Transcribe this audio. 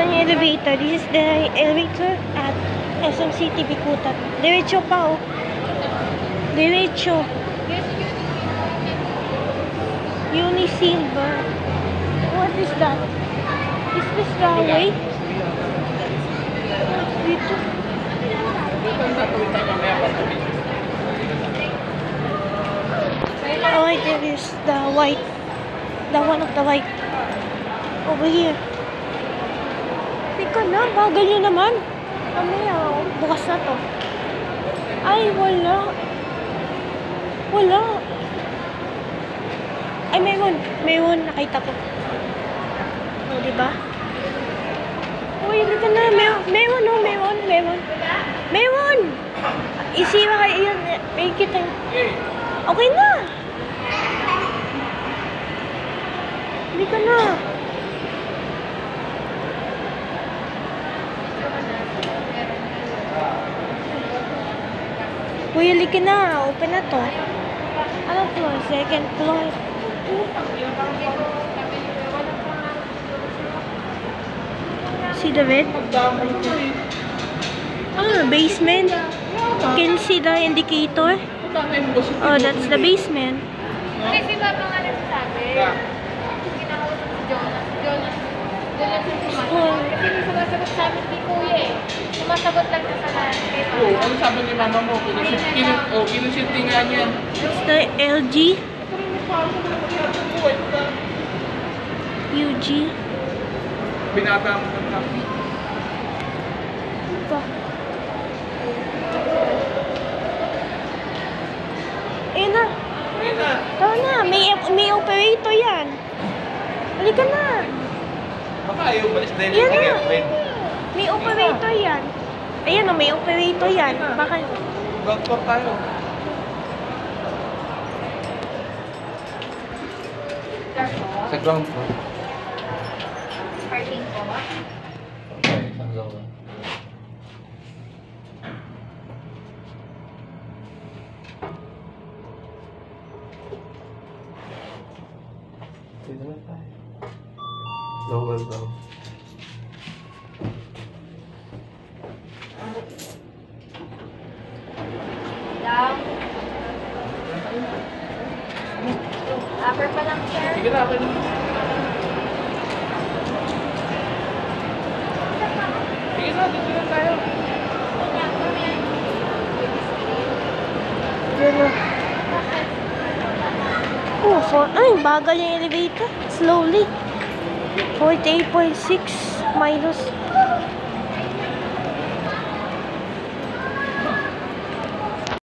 naman yung elevator. This is the elevator at SM City Bicutan. Diretso pa oh. Diretso. Unisilver. What is that? Is this the way? Dito. Oh, there is the white. The one of the white. Over here. Teka na, bagal nyo naman. Mamaya, bukas na to. Ay, wala. Wala. Ay, mayroon. Mayroon, nakita ko. O, diba? Uy, dito na. Mayroon, no? Mayroon. Mayroon! Isiwa kayo yun. May kita. Okay na. Hindi ka na. Uy, halika na. Open na to. Anong floor? Second floor. See the bed? Ah, basement. Can you see the indicator? Oh, that's the basement. Kasi ba nga nagsasabi? Kinakausap si Jonas. Jonas, doon lang siya sumasagot. Kasi may sumasagot sa amin ni Kuya eh. Sumasagot lang siya sa lahat. Oo, ano sabi ni mama mo? Kinusinti nga niya. That's the LG. UG. Binata mo ng kapi. Ito. Ayun na. Tama na. May operator yan. Halika na. Baka ayaw balis dahil Yan yung na. girlfriend. May operator yan. Ayan o, may operator yan. Baka... Ground floor tayo. Sa ground floor. Parking po. Okay, isang lower. Dito na tayo. Lower down. Down. Upper pa lang, sir. Sige na, okay na. Sige na, dito na tayo. Yan na. Oh, ay, bagal yung elevator. Slowly. 48.6 minus